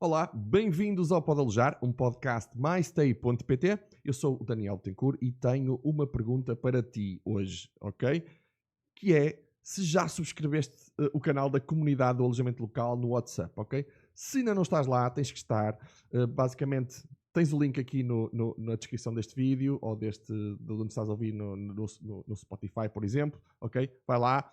Olá, bem-vindos ao Pode Alojar, um podcast MyStay.pt. Eu sou o Daniel Betancourt e tenho uma pergunta para ti hoje, ok? Que é se já subscreveste o canal da comunidade do alojamento local no WhatsApp, ok? Se ainda não estás lá, tens que estar. Basicamente, tens o link aqui na descrição deste vídeo ou de onde estás a ouvir no Spotify, por exemplo, ok? Vai lá,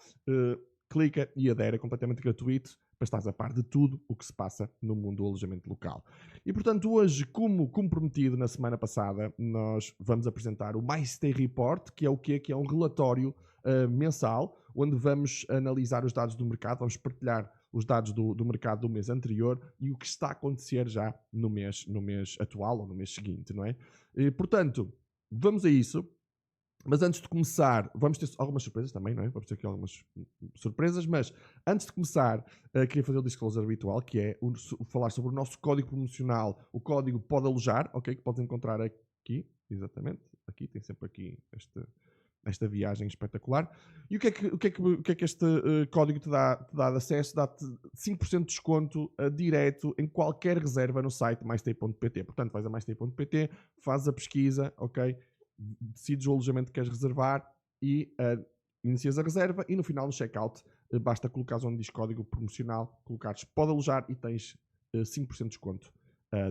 clica e adere, é completamente gratuito para estares a par de tudo o que se passa no mundo do alojamento local. E portanto, hoje, como prometido na semana passada, nós vamos apresentar o MyStay Report, que é o quê? Que é um relatório mensal, onde vamos analisar os dados do mercado, vamos partilhar os dados do mercado do mês anterior e o que está a acontecer já no mês atual ou no mês seguinte, não é? E, portanto, vamos a isso. Mas antes de começar, vamos ter algumas surpresas também, não é? Vamos ter aqui algumas surpresas, mas antes de começar, queria fazer o disclosure habitual, que é falar sobre o nosso código promocional, o código Pode Alojar, ok? Que podes encontrar aqui, exatamente, aqui, tem sempre aqui esta viagem espetacular. E o que é que este código te dá de acesso? Dá-te 5% de desconto direto em qualquer reserva no site mystay.pt. Portanto, vais a mystay.pt, fazes a pesquisa, ok? Decides o alojamento que queres reservar e inicias a reserva e no final no checkout basta colocares onde diz código promocional, colocares pode alojar e tens 5% de desconto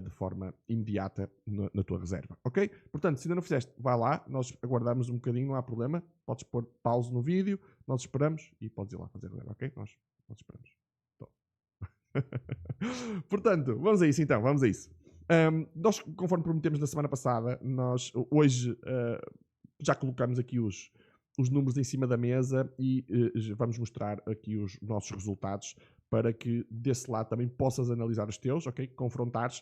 de forma imediata na tua reserva, ok? Portanto, se ainda não fizeste, vai lá, nós aguardamos um bocadinho, não há problema, podes pôr pausa no vídeo, nós esperamos e podes ir lá fazer a reserva, ok? Nós esperamos. Portanto, vamos a isso então, vamos a isso. Nós, conforme prometemos na semana passada, nós hoje já colocamos aqui os números em cima da mesa e vamos mostrar aqui os nossos resultados para que desse lado também possas analisar os teus, ok? Confrontares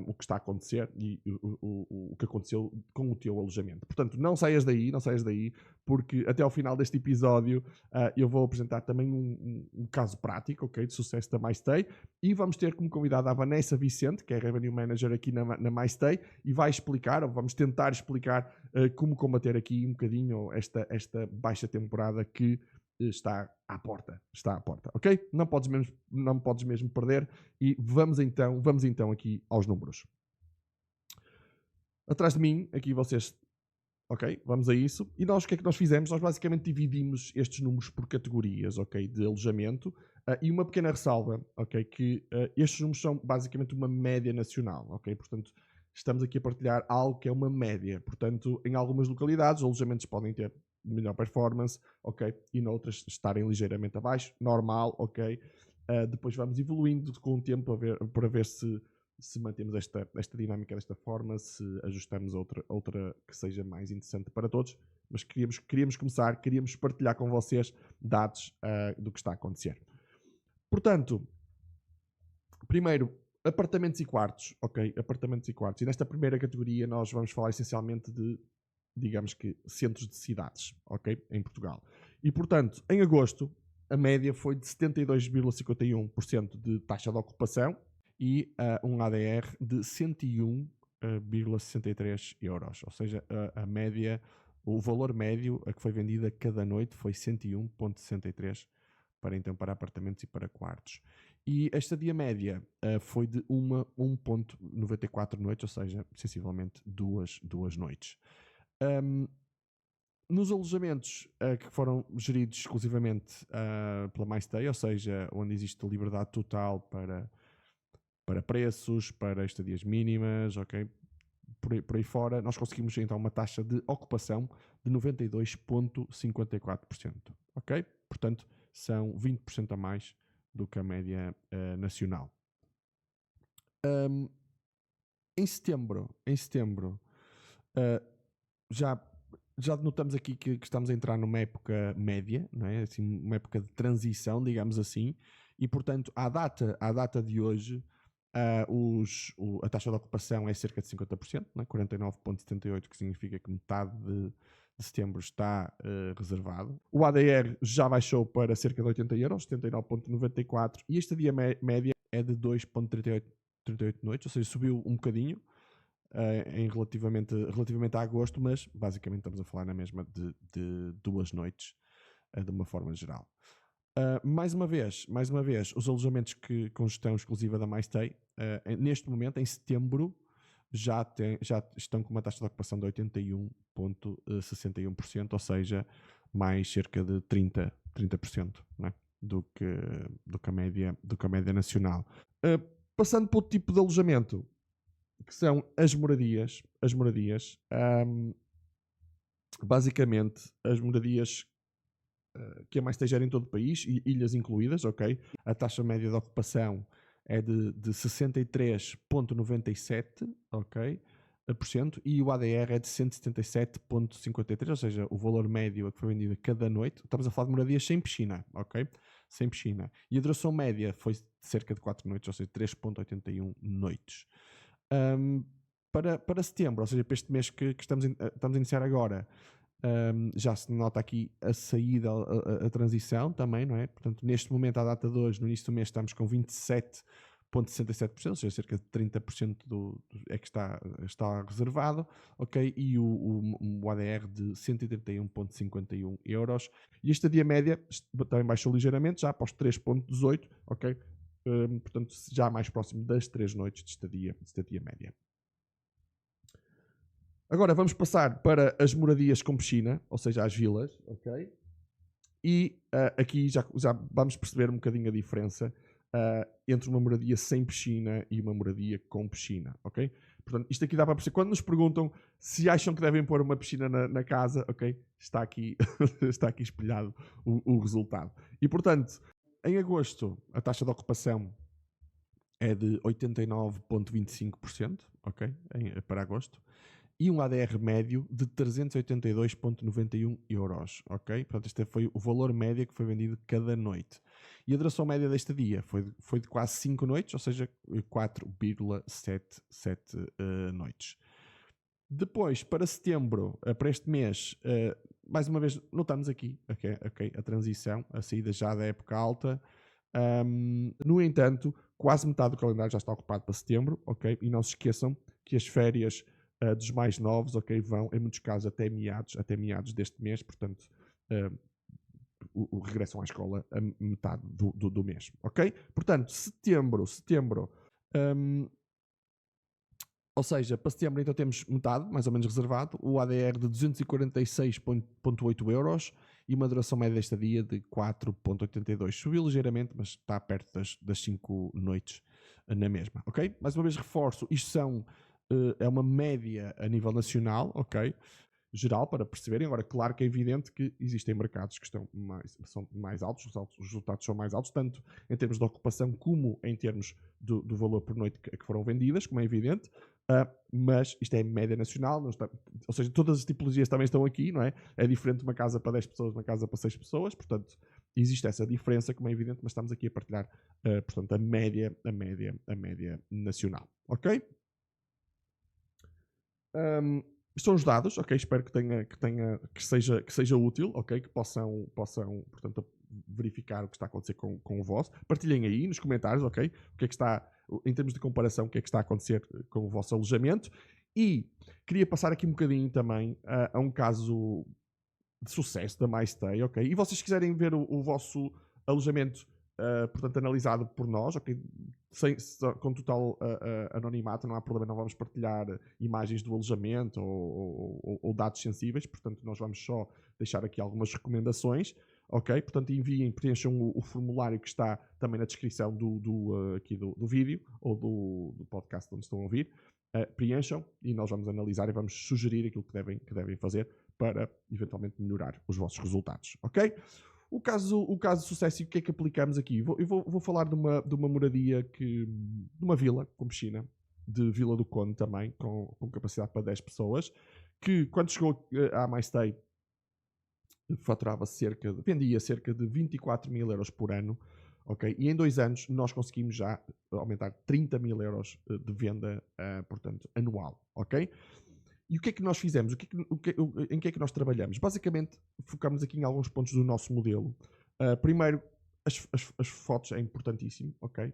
o que está a acontecer e o que aconteceu com o teu alojamento. Portanto, não saias daí, porque até ao final deste episódio eu vou apresentar também um caso prático, ok? De sucesso da MyStay e vamos ter como convidada a Vanessa Vicente, que é Revenue Manager aqui na MyStay e vai explicar, ou vamos tentar explicar como combater aqui um bocadinho esta baixa temporada que está à porta, ok? Não podes mesmo perder e vamos então aqui aos números. Atrás de mim, aqui vocês, ok? Vamos a isso. E nós, o que é que nós fizemos? Nós basicamente dividimos estes números por categorias, ok? De alojamento e uma pequena ressalva, ok? Que estes números são basicamente uma média nacional, ok? Portanto, estamos aqui a partilhar algo que é uma média. Portanto, em algumas localidades, os alojamentos podem ter melhor performance, ok? E noutras estarem ligeiramente abaixo, normal, ok? Depois vamos evoluindo com o tempo para ver se mantemos esta dinâmica desta forma, se ajustamos outra que seja mais interessante para todos. Mas queríamos começar, queríamos partilhar com vocês dados do que está a acontecer. Portanto, primeiro, apartamentos e quartos, ok? Apartamentos e quartos. E nesta primeira categoria nós vamos falar essencialmente de, digamos que, centros de cidades, ok? Em Portugal. E, portanto, em agosto, a média foi de 72,51% de taxa de ocupação e um ADR de 101,63 euros. Ou seja, a média, o valor médio a que foi vendida cada noite foi 101,63 para apartamentos e para quartos. E a estadia média foi de 1,94 noites, ou seja, sensivelmente duas noites. Nos alojamentos que foram geridos exclusivamente pela MyStay, ou seja, onde existe liberdade total para preços, para estadias mínimas, ok? Por aí fora, nós conseguimos então uma taxa de ocupação de 92,54%, ok? Portanto, são 20% a mais do que a média nacional. Em setembro já notamos aqui que estamos a entrar numa época média, não é? Assim, uma época de transição, digamos assim, e portanto, à data de hoje, a taxa de ocupação é cerca de 50%, né? 49,78%, que significa que metade de setembro está reservado. O ADR já baixou para cerca de 80 euros, 79,94, e esta dia média é de 2,38 noites, ou seja, subiu um bocadinho relativamente a agosto, mas basicamente estamos a falar na mesma de 2 noites, de uma forma geral. Mais uma vez, os alojamentos com gestão exclusiva da MyStay, neste momento, em setembro, já estão com uma taxa de ocupação de 81,61%, ou seja, mais cerca de 30%, não é? do que a média nacional. Passando para o tipo de alojamento, que são as moradias. Basicamente, as moradias que a MyStay gera em todo o país, ilhas incluídas, ok? A taxa média de ocupação é de 63,97%, ok? E o ADR é de 177,53%, ou seja, o valor médio a que foi vendido cada noite. Estamos a falar de moradias sem piscina, ok? Sem piscina. E a duração média foi de cerca de 4 noites, ou seja, 3,81 noites. Para setembro, ou seja, para este mês que estamos a iniciar agora, já se nota aqui a saída, a transição também, não é? Portanto, neste momento, à data de hoje, no início do mês, estamos com 27,67%, ou seja, cerca de 30% é que está reservado, ok? E o ADR de 131,51 euros. E a estadia média também baixou ligeiramente, já para os 3,18, ok? Portanto, já mais próximo das 3 noites de estadia média. Agora vamos passar para as moradias com piscina, ou seja, as vilas, ok? E aqui já vamos perceber um bocadinho a diferença entre uma moradia sem piscina e uma moradia com piscina, ok? Portanto, isto aqui dá para perceber. Quando nos perguntam se acham que devem pôr uma piscina na casa, ok? Está aqui, está aqui espelhado o resultado. E, portanto, em agosto, a taxa de ocupação é de 89,25%, ok? Para agosto. E um ADR médio de 382,91 euros, ok? Portanto, este foi o valor médio que foi vendido cada noite. E a duração média deste dia foi de quase 5 noites, ou seja, 4,77 noites. Depois, para setembro, para este mês, mais uma vez, notamos aqui okay, a transição, a saída já da época alta. No entanto, quase metade do calendário já está ocupado para setembro, ok? E não se esqueçam que as férias dos mais novos, ok, vão, em muitos casos, até meados deste mês, portanto, regressam à escola a metade do mês, ok? Portanto, setembro, ou seja, para setembro então temos metade, mais ou menos reservado, o ADR de 246,8 euros e uma duração média desta dia de 4,82. Subiu ligeiramente, mas está perto das 5 noites na mesma, ok? Mais uma vez reforço, isto é uma média a nível nacional, ok? Geral, para perceberem. Agora, claro que é evidente que existem mercados que são mais altos, os resultados são mais altos, tanto em termos de ocupação como em termos do valor por noite que foram vendidas, como é evidente. Mas isto é média nacional, ou seja, todas as tipologias também estão aqui, não é? É diferente uma casa para 10 pessoas, uma casa para 6 pessoas, portanto, existe essa diferença, como é evidente, mas estamos aqui a partilhar, portanto, a média nacional, ok? São os dados, ok? Espero que seja útil, ok? Que possam portanto, verificar o que está a acontecer com o vosso. Partilhem aí nos comentários, ok? O que é que está, em termos de comparação, o que é que está a acontecer com o vosso alojamento. E queria passar aqui um bocadinho também a um caso de sucesso da MyStay, ok? E vocês quiserem ver o vosso alojamento, portanto, analisado por nós, ok? Com total anonimato, não há problema, não vamos partilhar imagens do alojamento ou dados sensíveis, portanto, nós vamos só deixar aqui algumas recomendações, ok? Portanto, enviem, preencham o formulário que está também na descrição aqui do vídeo ou do podcast onde estão a ouvir. Preencham e nós vamos analisar e vamos sugerir aquilo que devem fazer para eventualmente melhorar os vossos resultados, ok? O caso de sucesso, e o que é que aplicamos aqui? Eu vou falar de uma moradia, de uma vila com piscina, de Vila do Conde também, com capacidade para 10 pessoas, que quando chegou à MyStay vendia cerca de 24 mil euros por ano, ok? E em 2 anos nós conseguimos já aumentar 30 mil euros de venda, portanto, anual, ok? E o que é que nós fizemos? Em que é que nós trabalhamos? Basicamente, focamos aqui em alguns pontos do nosso modelo. Primeiro, as fotos é importantíssimo, ok?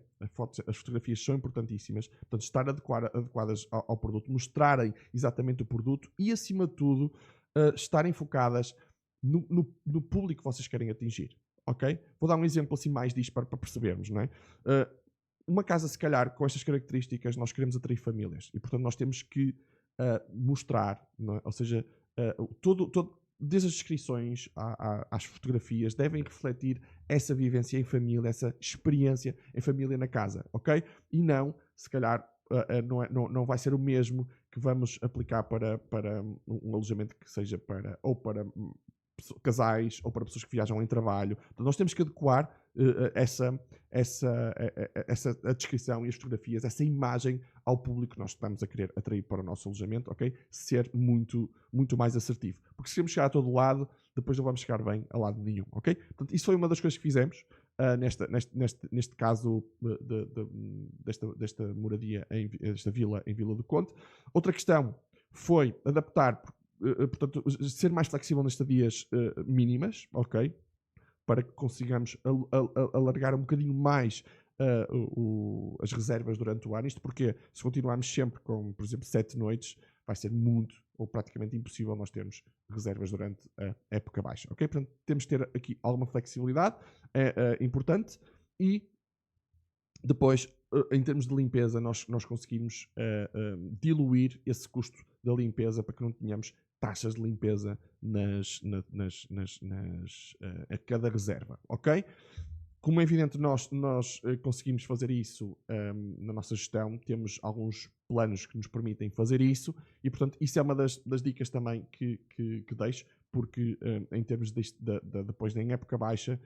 As fotografias são importantíssimas. Portanto, estar adequadas ao produto, mostrarem exatamente o produto e, acima de tudo, estarem focadas no público que vocês querem atingir. ok? Vou dar um exemplo assim mais disto para percebermos, não é? Uma casa, se calhar, com estas características, nós queremos atrair famílias. E, portanto, nós temos que mostrar, não é? Ou seja, desde as descrições às fotografias, devem refletir essa vivência em família, essa experiência em família na casa, ok? E não, se calhar, não vai ser o mesmo que vamos aplicar para um alojamento que seja para casais ou para pessoas que viajam em trabalho. Então, nós temos que adequar a descrição e as fotografias, essa imagem ao público que nós estamos a querer atrair para o nosso alojamento, ok? Ser muito, muito mais assertivo. Porque se queremos chegar a todo lado, depois não vamos chegar bem a lado nenhum, ok? Portanto, isso foi uma das coisas que fizemos neste caso desta moradia, desta vila em Vila do Conde. Outra questão foi adaptar, portanto, ser mais flexível nas estadias mínimas, ok? Para que consigamos alargar um bocadinho mais as reservas durante o ano. Isto porque se continuarmos sempre com, por exemplo, 7 noites, vai ser muito ou praticamente impossível nós termos reservas durante a época baixa, ok? Portanto, temos de ter aqui alguma flexibilidade, é importante. E depois, em termos de limpeza, nós conseguimos diluir esse custo da limpeza para que não tenhamos taxas de limpeza a cada reserva, ok? Como é evidente, nós conseguimos fazer isso na nossa gestão, temos alguns planos que nos permitem fazer isso e, portanto, isso é uma das dicas também que deixo, porque em termos depois em época baixa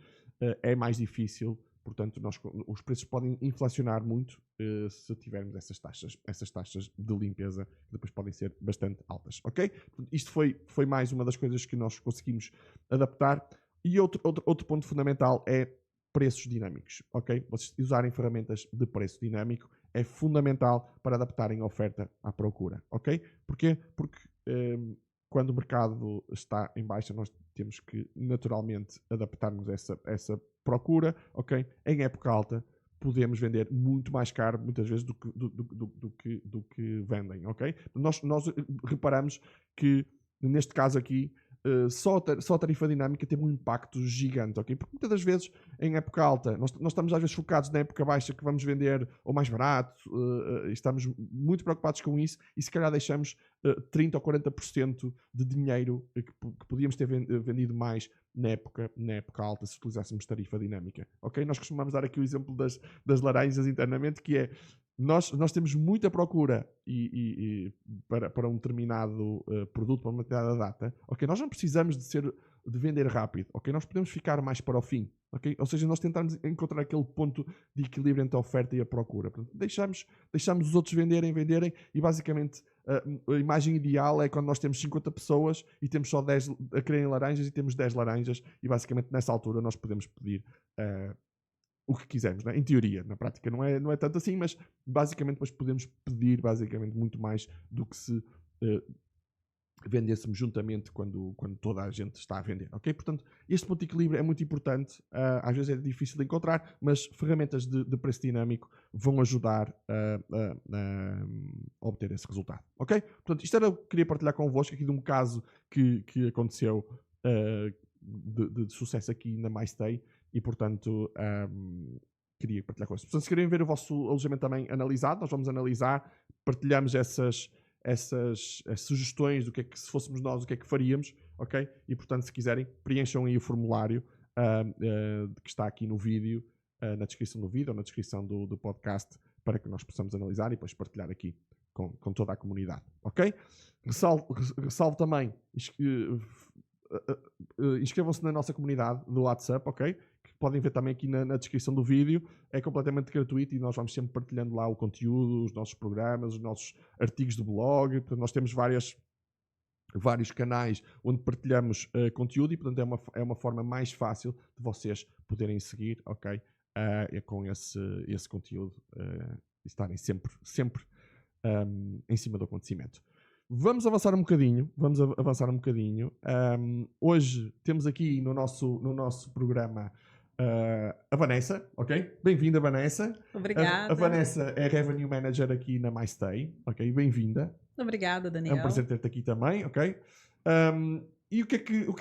é mais difícil. Portanto, os preços podem inflacionar muito se tivermos essas taxas de limpeza, que depois podem ser bastante altas, ok? Isto foi mais uma das coisas que nós conseguimos adaptar. E outro ponto fundamental é preços dinâmicos, ok? Vocês usarem ferramentas de preço dinâmico é fundamental para adaptarem a oferta à procura, ok? Porquê? Porque quando o mercado está em baixa, nós temos que naturalmente adaptarmos essa procura, ok? Em época alta, podemos vender muito mais caro, muitas vezes, do que vendem, ok? Nós reparamos que, neste caso aqui, só a tarifa dinâmica tem um impacto gigante, ok? Porque muitas das vezes, em época alta, nós estamos às vezes focados na época baixa que vamos vender ou mais barato, estamos muito preocupados com isso e se calhar deixamos 30% ou 40% de dinheiro que podíamos ter vendido mais na época alta se utilizássemos tarifa dinâmica, ok? Nós costumamos dar aqui o exemplo das laranjas internamente, que é nós temos muita procura para um determinado produto, para uma determinada data, ok? Nós não precisamos de vender rápido, ok? Nós podemos ficar mais para o fim, ok? Ou seja, nós tentamos encontrar aquele ponto de equilíbrio entre a oferta e a procura. Portanto, deixamos os outros venderem e basicamente a imagem ideal é quando nós temos 50 pessoas e temos só 10 a quererem laranjas e temos 10 laranjas e basicamente nessa altura nós podemos pedir o que quisermos, né? Em teoria. Na prática não é tanto assim, mas basicamente depois podemos pedir basicamente muito mais do que se vendêssemos juntamente quando toda a gente está a vender, ok? Portanto, este ponto de equilíbrio é muito importante, às vezes é difícil de encontrar, mas ferramentas de preço dinâmico vão ajudar a obter esse resultado, ok? Portanto, isto era o que queria partilhar convosco aqui de um caso que aconteceu de sucesso aqui na MyStay e, portanto, queria partilhar com vocês. Portanto, se querem ver o vosso alojamento também analisado, nós vamos analisar, partilhamos essas sugestões do que é que, se fôssemos nós, o que é que faríamos, ok? E, portanto, se quiserem, preencham aí o formulário que está aqui no vídeo, na descrição do vídeo ou na descrição do podcast, para que nós possamos analisar e depois partilhar aqui com toda a comunidade, ok? Ressalvo também, inscrevam-se na nossa comunidade do WhatsApp, ok? Que podem ver também aqui na descrição do vídeo. É completamente gratuito e nós vamos sempre partilhando lá o conteúdo, os nossos programas, os nossos artigos do blog. Portanto, nós temos vários canais onde partilhamos conteúdo e, portanto, é uma forma mais fácil de vocês poderem seguir, ok? Com esse conteúdo e estarem sempre em cima do acontecimento. Vamos avançar um bocadinho. Hoje temos aqui no nosso programa a Vanessa, ok? Bem-vinda, Vanessa. Obrigada. A Vanessa é Revenue Manager aqui na MyStay, ok? Bem-vinda. Obrigada, Daniel. É um prazer ter-te aqui também, ok? E o que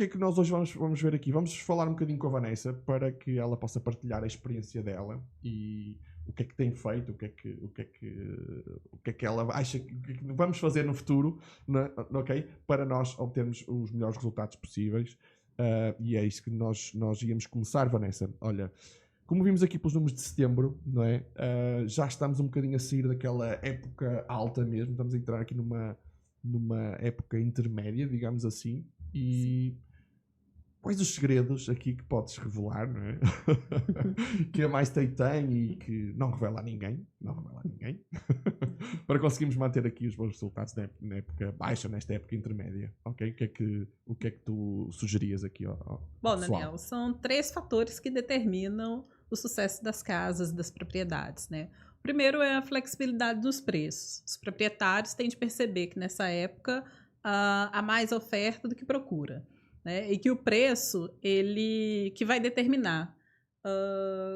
é que nós hoje vamos ver aqui? Vamos falar um bocadinho com a Vanessa para que ela possa partilhar a experiência dela e o que é que tem feito, o que é que ela acha que vamos fazer no futuro, ok? Para nós obtermos os melhores resultados possíveis. E é isso que nós íamos começar, Vanessa. Olha, como vimos aqui pelos números de setembro, não é? Já estamos um bocadinho a sair daquela época alta mesmo, estamos a entrar aqui numa época intermédia, digamos assim. E quais os segredos aqui que podes revelar, não é? Que a MyStay tem e que não revela a ninguém, para conseguirmos manter aqui os bons resultados na época baixa, nesta época intermédia, ok? O que é que tu sugerias aqui ao Bom, pessoal? Daniel, são 3 fatores que determinam o sucesso das casas, das propriedades, né? O primeiro é a flexibilidade dos preços. Os proprietários têm de perceber que nessa época há mais oferta do que procura, né? E que o preço, ele que vai determinar.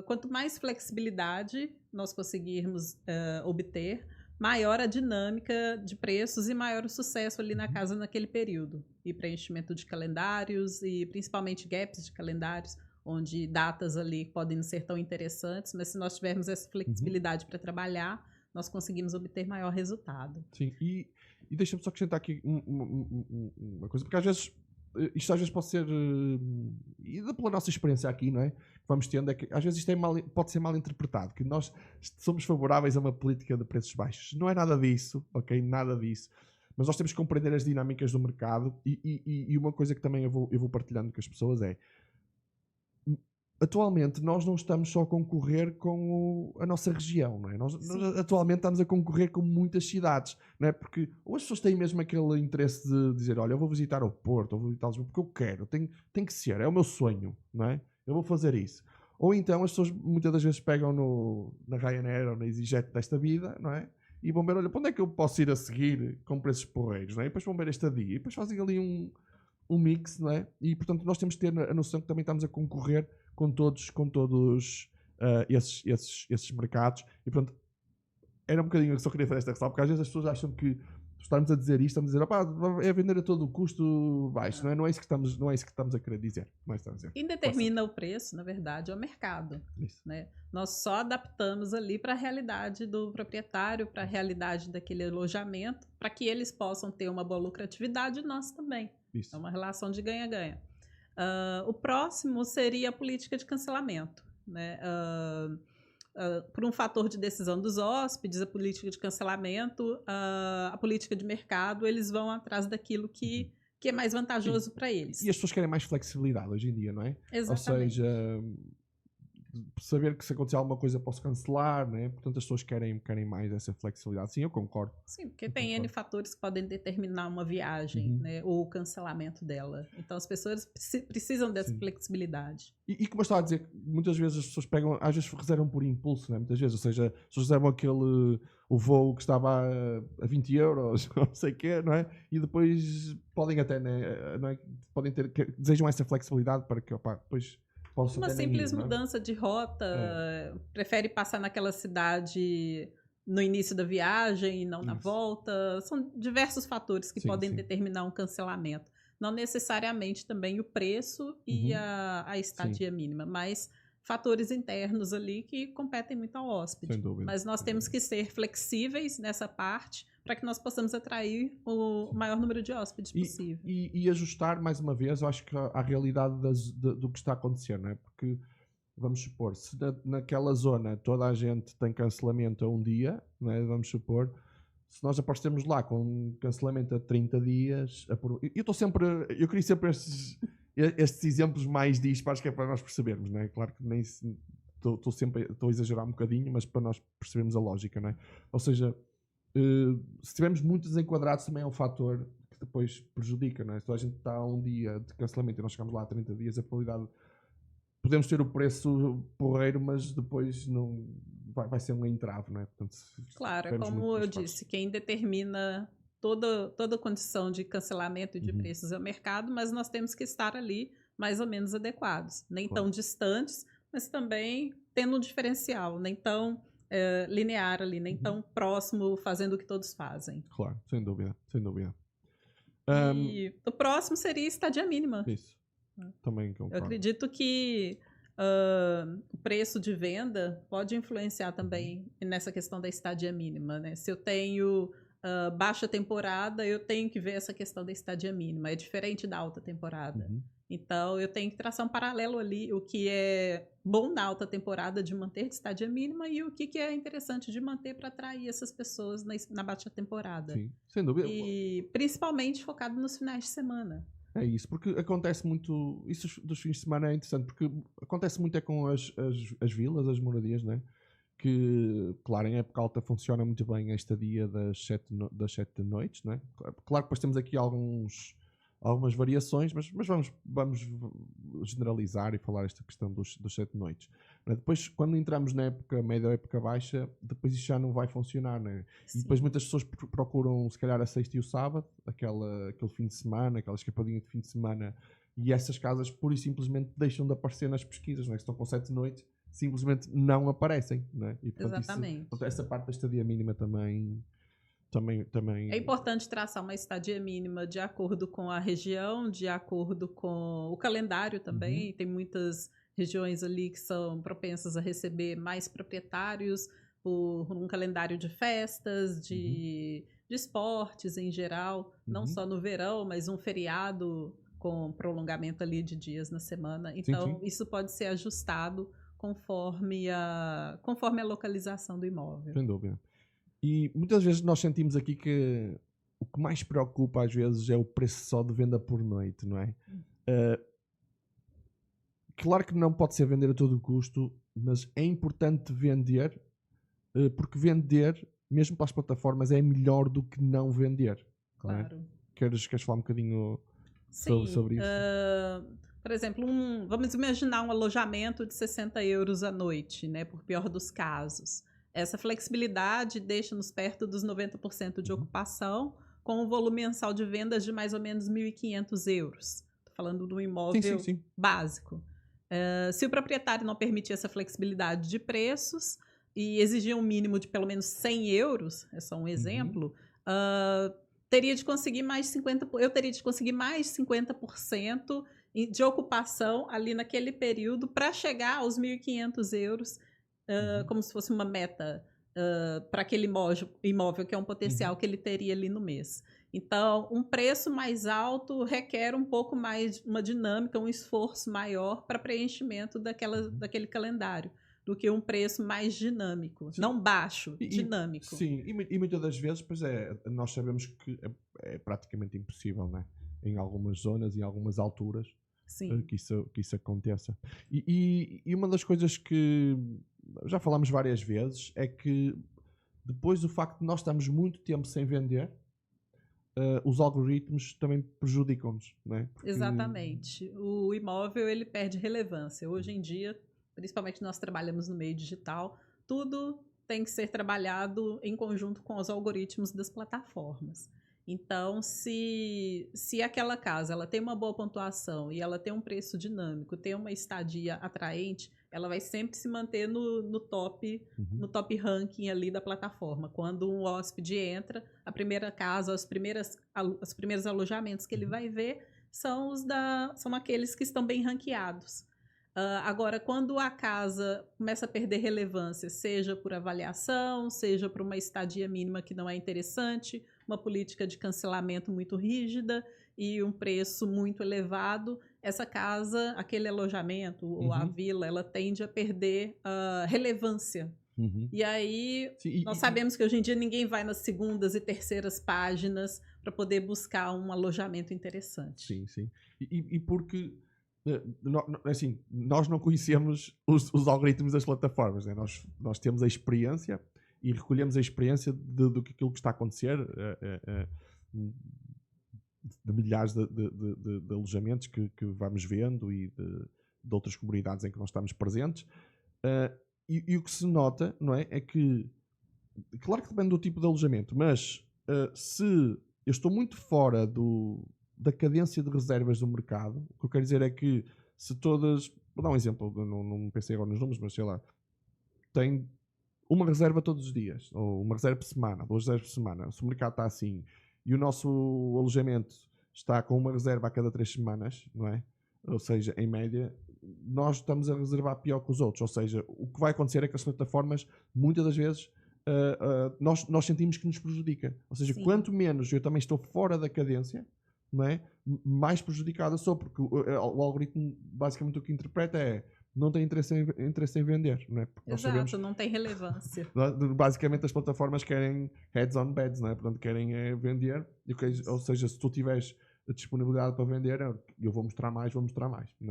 Quanto mais flexibilidade nós conseguirmos obter, maior a dinâmica de preços e maior o sucesso ali na casa naquele período. E preenchimento de calendários e principalmente gaps de calendários, onde datas ali podem não ser tão interessantes, mas se nós tivermos essa flexibilidade para trabalhar, nós conseguimos obter maior resultado. Sim, e deixa-me só acrescentar aqui uma coisa, porque às vezes isto às vezes pode ser, e pela nossa experiência aqui, não é? Que vamos tendo, é que às vezes isto pode ser mal interpretado, que nós somos favoráveis a uma política de preços baixos. Não é nada disso, ok? Nada disso. Mas nós temos que compreender as dinâmicas do mercado e uma coisa que também eu vou partilhando com as pessoas é, atualmente nós não estamos só a concorrer com a nossa região, não é? Nós atualmente estamos a concorrer com muitas cidades, não é? Porque ou as pessoas têm mesmo aquele interesse de dizer, olha, eu vou visitar o Porto, ou vou visitar Lisboa, porque eu quero, tem que ser, é o meu sonho, não é? Eu vou fazer isso. Ou então as pessoas muitas das vezes pegam na Ryanair ou na EasyJet desta vida, não é? E vão ver, olha, para onde é que eu posso ir a seguir com preços porreiros, não é? E depois vão ver esta dia, e depois fazem ali um mix, não é? E portanto nós temos que ter a noção que também estamos a concorrer com todos esses mercados. E pronto, era um bocadinho que só queria fazer esta ressalva, porque às vezes as pessoas acham que estamos a dizer isto, estamos a dizer, opá, é vender a todo o custo baixo, não é? Não é isso que estamos a querer dizer. Não é isso que estamos a dizer. Quem determina o preço, na verdade, é o mercado. Né? Nós só adaptamos ali para a realidade do proprietário, para a realidade daquele alojamento, para que eles possam ter uma boa lucratividade e nós também. Isso. É uma relação de ganha-ganha. O próximo seria a política de cancelamento. Né? Por um fator de decisão dos hóspedes, a política de cancelamento, a política de mercado, eles vão atrás daquilo que é mais vantajoso para eles. E as pessoas querem mais flexibilidade hoje em dia, não é? Exatamente. Ou seja, saber que se acontecer alguma coisa posso cancelar, né? Portanto as pessoas querem mais essa flexibilidade. Sim, eu concordo. Sim, porque tem N fatores que podem determinar uma viagem, né? Ou o cancelamento dela. Então as pessoas precisam dessa flexibilidade. E como eu estava a dizer, muitas vezes as pessoas pegam, às vezes reservam por impulso, né? Muitas vezes, ou seja, as pessoas reservam o voo que estava a 20 euros, não sei o quê, não é? E depois podem até, né? Não é? Podem desejam essa flexibilidade para que, opá, depois uma simples mudança de rota, prefere passar naquela cidade no início da viagem e não na volta. São diversos fatores que podem determinar um cancelamento. Não necessariamente também o preço e a estadia mínima, mas fatores internos ali que competem muito ao hóspede. Sem dúvida. Mas nós temos que ser flexíveis nessa parte para que nós possamos atrair o maior número de hóspedes possível. E ajustar, mais uma vez, eu acho que à realidade do que está acontecendo, não é? Porque, vamos supor, se naquela zona toda a gente tem cancelamento a um dia, não é? Vamos supor, se nós aparecemos lá com cancelamento a 30 dias, eu queria sempre estes exemplos mais dispares, que é para nós percebermos, não é? Claro que nem estou a exagerar um bocadinho, mas para nós percebermos a lógica, não é? Ou seja, se tivermos muito desenquadrados também é um fator que depois prejudica, não é? Se a gente está a um dia de cancelamento e nós chegamos lá a 30 dias, a probabilidade podemos ter o preço porreiro, mas depois não vai ser um entrave, não é? Portanto, claro, é como eu disse, quem determina toda a condição de cancelamento e de preços é o mercado, mas nós temos que estar ali mais ou menos adequados, nem tão distantes, mas também tendo um diferencial, nem tão linear ali, nem tão próximo, fazendo o que todos fazem. Claro, sem dúvida, sem dúvida. E o próximo seria estadia mínima. Isso. Também Eu concordo. acredito que o preço de venda pode influenciar também nessa questão da estadia mínima, né? Se eu tenho baixa temporada, eu tenho que ver essa questão da estadia mínima. É diferente da alta temporada. Então, eu tenho que traçar um paralelo ali, o que é bom na alta temporada de manter de estadia mínima e o que é interessante de manter para atrair essas pessoas na baixa temporada. Sim, sem dúvida. E principalmente focado nos finais de semana. É isso, porque acontece muito. Isso dos fins de semana é interessante, porque acontece muito é com as vilas, as moradias, né? Que, claro, em época alta funciona muito bem a estadia das 7 noites, né? Claro que depois temos aqui algumas variações, mas vamos generalizar e falar esta questão dos 7 noites. Né? Depois, quando entramos na época média ou época baixa, depois isso já não vai funcionar, né? E depois muitas pessoas procuram, se calhar, a sexta e o sábado, aquele fim de semana, aquela escapadinha de fim de semana, e essas casas pura e simplesmente deixam de aparecer nas pesquisas, né? Estão com 7 noites, simplesmente não aparecem, né? E, portanto, Exatamente. essa parte da estadia mínima também. É importante traçar uma estadia mínima de acordo com a região, de acordo com o calendário também. Tem muitas regiões ali que são propensas a receber mais proprietários por um calendário de festas, de esportes em geral, não só no verão, mas um feriado com prolongamento ali de dias na semana. Então, isso pode ser ajustado conforme a localização do imóvel. Sem dúvida. E muitas vezes nós sentimos aqui que o que mais preocupa às vezes é o preço só de venda por noite, não é? Claro que não pode ser vender a todo custo, mas é importante vender, porque vender, mesmo para as plataformas, é melhor do que não vender. Claro. Não é? Queres falar um bocadinho sobre isso? Por exemplo, vamos imaginar um alojamento de 60 euros a noite, né, por pior dos casos. Essa flexibilidade deixa-nos perto dos 90% de ocupação, com um volume mensal de vendas de mais ou menos 1.500 euros. Estou falando de um imóvel básico. Se o proprietário não permitir essa flexibilidade de preços e exigir um mínimo de pelo menos 100 euros, é só um exemplo, eu teria de conseguir mais de 50% de ocupação ali naquele período para chegar aos 1.500 euros, como se fosse uma meta para aquele imóvel, que é um potencial que ele teria ali no mês. Então, um preço mais alto requer um pouco mais uma dinâmica, um esforço maior para preenchimento daquele calendário, do que um preço mais dinâmico. Sim. Não baixo, dinâmico. Sim, e muitas das vezes, pois nós sabemos que é praticamente impossível, né? Em algumas zonas, em algumas alturas, que isso aconteça. E uma das coisas que já falámos várias vezes é que depois do facto de nós estarmos muito tempo sem vender, os algoritmos também prejudicam-nos, né? Exatamente. O imóvel, ele perde relevância. Hoje em dia, principalmente nós trabalhamos no meio digital, tudo tem que ser trabalhado em conjunto com os algoritmos das plataformas. Então, se aquela casa ela tem uma boa pontuação e ela tem um preço dinâmico, tem uma estadia atraente, ela vai sempre se manter no top ranking ali da plataforma. Quando um hóspede entra, a primeira casa, os primeiros alojamentos que ele vai ver são aqueles que estão bem ranqueados. Agora, quando a casa começa a perder relevância, seja por avaliação, seja por uma estadia mínima que não é interessante, uma política de cancelamento muito rígida e um preço muito elevado, essa casa, aquele alojamento ou a vila, ela tende a perder relevância. E aí, nós sabemos que hoje em dia ninguém vai nas segundas e terceiras páginas para poder buscar um alojamento interessante. Sim, sim. E porque... assim, nós não conhecemos os algoritmos das plataformas, né? Nós temos a experiência e recolhemos a experiência do que aquilo que está a acontecer, de milhares de alojamentos que vamos vendo e de outras comunidades em que nós estamos presentes, e o que se nota, não é que claro que depende do tipo de alojamento, mas se eu estou muito fora da cadência de reservas do mercado, o que eu quero dizer é que se todas, vou dar um exemplo, não pensei agora nos números, mas sei lá, tem uma reserva todos os dias, ou uma reserva por semana, 2 reservas por semana, se o mercado está assim, e o nosso alojamento está com uma reserva a cada 3 semanas, não é? Ou seja, em média, nós estamos a reservar pior que os outros. Ou seja, o que vai acontecer é que as plataformas, muitas das vezes, nós sentimos que nos prejudica. Ou seja, Sim. quanto menos eu também estou fora da cadência, não é? Mais prejudicado eu sou, porque o algoritmo basicamente o que interpreta é não tem interesse em vender, não é? Porque nós Exato, sabemos, não tem relevância. basicamente as plataformas querem heads on beds, não é? Portanto, querem vender, ou seja, se tu tiveres a disponibilidade para vender, eu vou mostrar mais, não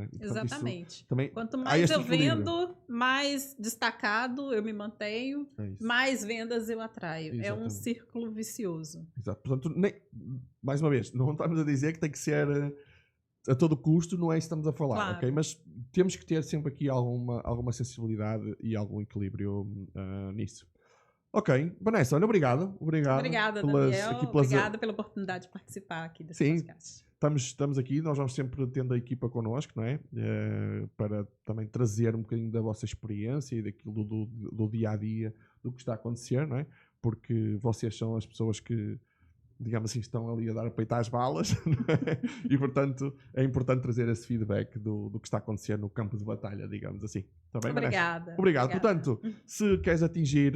é? E, portanto, Exatamente. também Quanto há mais este eu equilíbrio. vendo, mais destacado eu me mantenho, É isso. mais vendas eu atraio. É um Exatamente. círculo vicioso. Exato. Portanto, mais uma vez, não estamos a dizer que tem que ser a todo custo, não é isso que estamos a falar, Claro. ok? Mas temos que ter sempre aqui alguma sensibilidade e algum equilíbrio nisso. Ok, Vanessa, olha, obrigado. Obrigada, Daniel. Obrigada pela oportunidade de participar aqui desse Sim. podcast. Estamos aqui, nós vamos sempre tendo a equipa connosco, não é? Para também trazer um bocadinho da vossa experiência e daquilo do dia a dia, do que está a acontecer, não é? Porque vocês são as pessoas que, digamos assim, estão ali a dar a peito às balas, não é? E portanto é importante trazer esse feedback do que está a acontecer no campo de batalha, digamos assim. Está bem, Vanessa? Obrigada. Obrigado. Portanto, se queres atingir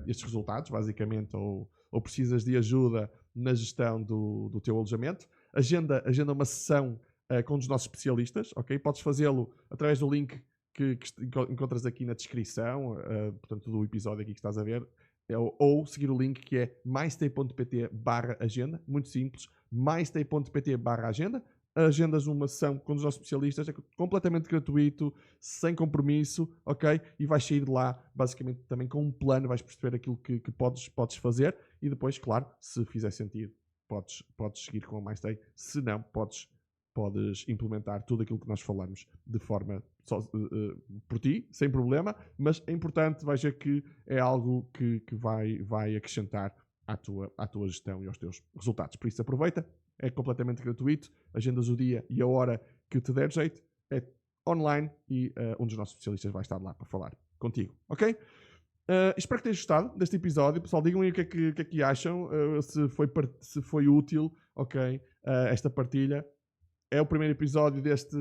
estes resultados, basicamente, ou precisas de ajuda na gestão do teu alojamento, agenda uma sessão com um dos nossos especialistas, ok? Podes fazê-lo através do link que encontras aqui na descrição, portanto, do episódio aqui que estás a ver, ou seguir o link que é mystay.pt/agenda, muito simples, mystay.pt/agenda. Agendas uma sessão com um dos nossos especialistas, é completamente gratuito, sem compromisso, ok? E vais sair de lá, basicamente, também com um plano, vais perceber aquilo que podes fazer e depois, claro, se fizer sentido, podes seguir com a MyStay. Se não, podes implementar tudo aquilo que nós falamos de forma por ti, sem problema, mas é importante, vais ver que é algo que vai acrescentar à tua gestão e aos teus resultados. Por isso, aproveita. É completamente gratuito, agendas o dia e a hora que te der jeito, é online e um dos nossos especialistas vai estar lá para falar contigo, ok? Espero que tenhas gostado deste episódio. Pessoal, digam aí o que é que acham, se foi útil, ok, esta partilha. É o primeiro episódio desta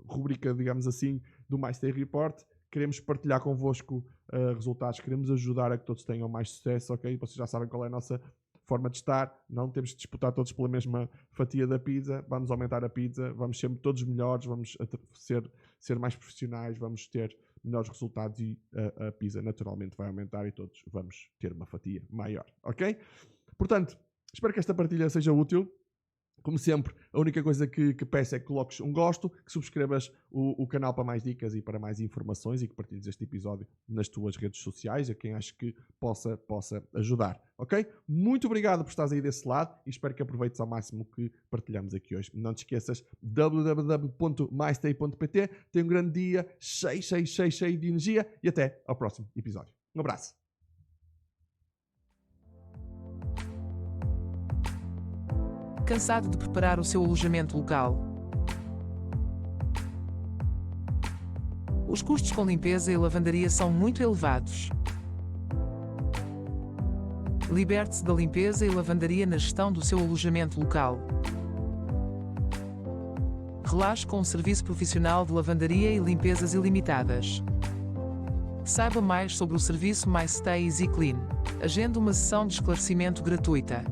rubrica, digamos assim, do MyStay Report. Queremos partilhar convosco resultados, queremos ajudar a que todos tenham mais sucesso, ok? Vocês já sabem qual é a nossa forma de estar, não temos de disputar todos pela mesma fatia da pizza, vamos aumentar a pizza, vamos ser todos melhores, vamos ser mais profissionais, vamos ter melhores resultados e a pizza naturalmente vai aumentar e todos vamos ter uma fatia maior, ok? Portanto, espero que esta partilha seja útil. Como sempre, a única coisa que peço é que coloques um gosto, que subscrevas o canal para mais dicas e para mais informações e que partilhes este episódio nas tuas redes sociais, a quem acho que possa ajudar, ok? Muito obrigado por estares aí desse lado e espero que aproveites ao máximo o que partilhamos aqui hoje. Não te esqueças, www.mystay.pt. Tenha um grande dia, cheio de energia e até ao próximo episódio. Um abraço. Cansado de preparar o seu alojamento local? Os custos com limpeza e lavandaria são muito elevados. Liberte-se da limpeza e lavandaria na gestão do seu alojamento local. Relaxe com um serviço profissional de lavandaria e limpezas ilimitadas. Saiba mais sobre o serviço MyStay Easy Clean. Agende uma sessão de esclarecimento gratuita.